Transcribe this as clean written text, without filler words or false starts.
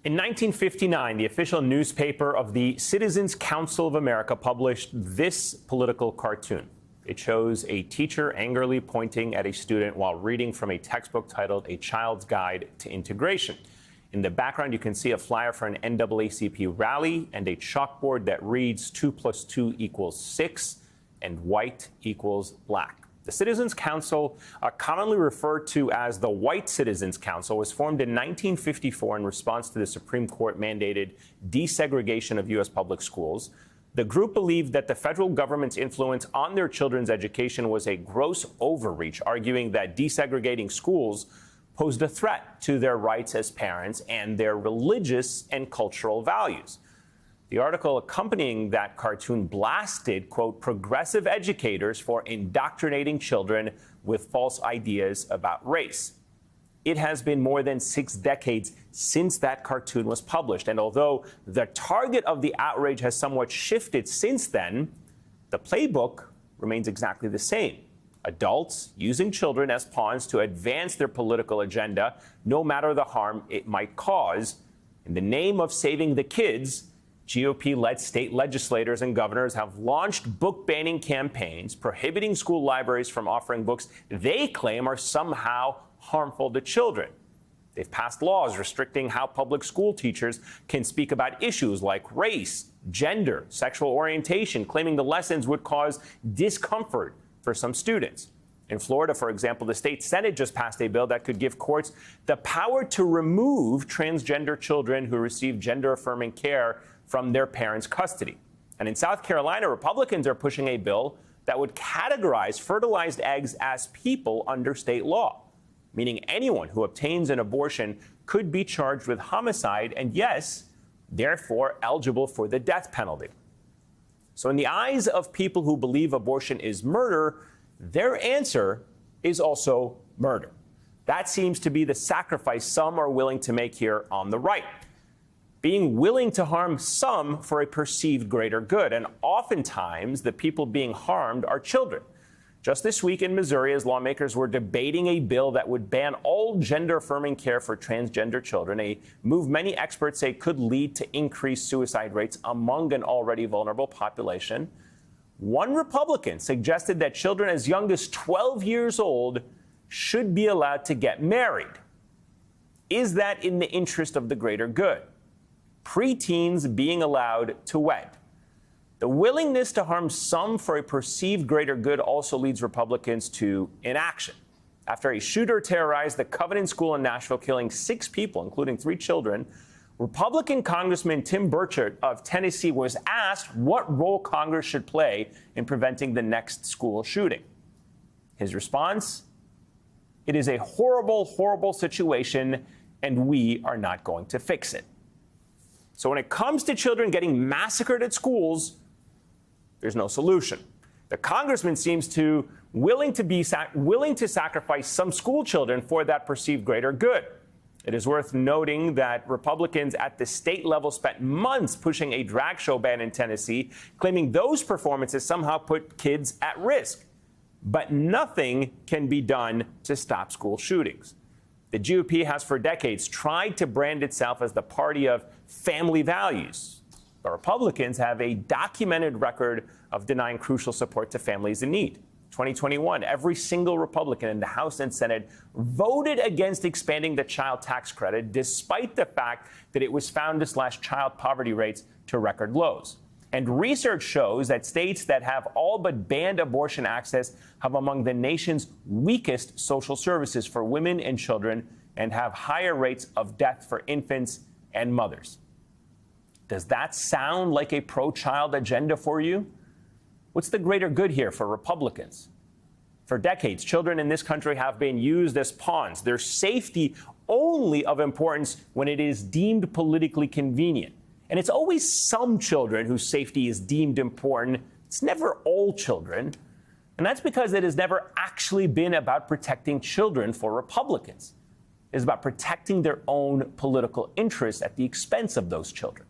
In 1959, the official newspaper of the Citizens Council of America published this political cartoon. It shows a teacher angrily pointing at a student while reading from a textbook titled A Child's Guide to Integration. In the background, you can see a flyer for an NAACP rally and a chalkboard that reads 2 + 2 = 6 and white equals black. The Citizens Council, commonly referred to as the White Citizens Council, was formed in 1954 in response to the Supreme Court-mandated desegregation of U.S. public schools. The group believed that the federal government's influence on their children's education was a gross overreach, arguing that desegregating schools posed a threat to their rights as parents and their religious and cultural values. The article accompanying that cartoon blasted, quote, progressive educators for indoctrinating children with false ideas about race. It has been more than 6 decades since that cartoon was published, and although the target of the outrage has somewhat shifted since then, the playbook remains exactly the same. Adults using children as pawns to advance their political agenda, no matter the harm it might cause. In the name of saving the kids, GOP-led state legislators and governors have launched book-banning campaigns, prohibiting school libraries from offering books they claim are somehow harmful to children. They've passed laws restricting how public school teachers can speak about issues like race, gender, sexual orientation, claiming the lessons would cause discomfort for some students. In Florida, for example, the state Senate just passed a bill that could give courts the power to remove transgender children who receive gender-affirming care from their parents' custody. And in South Carolina, Republicans are pushing a bill that would categorize fertilized eggs as people under state law, meaning anyone who obtains an abortion could be charged with homicide and, yes, therefore eligible for the death penalty. So in the eyes of people who believe abortion is murder, their answer is also murder. That seems to be the sacrifice some are willing to make here on the right, being willing to harm some for a perceived greater good. And oftentimes, the people being harmed are children. Just this week in Missouri, as lawmakers were debating a bill that would ban all gender-affirming care for transgender children, a move many experts say could lead to increased suicide rates among an already vulnerable population, one Republican suggested that children as young as 12 years old should be allowed to get married. Is that in the interest of the greater good? Preteens being allowed to wed. The willingness to harm some for a perceived greater good also leads Republicans to inaction. After a shooter terrorized the Covenant School in Nashville, killing 6 people, including 3 children, Republican Congressman Tim Burchett of Tennessee was asked what role Congress should play in preventing the next school shooting. His response? It is a horrible, horrible situation, and we are not going to fix it. So when it comes to children getting massacred at schools, there's no solution. The congressman seems to willing to sacrifice some school children for that perceived greater good. It is worth noting that Republicans at the state level spent months pushing a drag show ban in Tennessee, claiming those performances somehow put kids at risk. But nothing can be done to stop school shootings. The GOP has for decades tried to brand itself as the party of family values. But Republicans have a documented record of denying crucial support to families in need. 2021, every single Republican in the House and Senate voted against expanding the child tax credit, despite the fact that it was found to slash child poverty rates to record lows. And research shows that states that have all but banned abortion access have among the nation's weakest social services for women and children and have higher rates of death for infants and mothers. Does that sound like a pro-child agenda for you? What's the greater good here for Republicans? For decades, children in this country have been used as pawns, their safety only of importance when it is deemed politically convenient. And it's always some children whose safety is deemed important. It's never all children. And that's because it has never actually been about protecting children for Republicans. It is about protecting their own political interests at the expense of those children.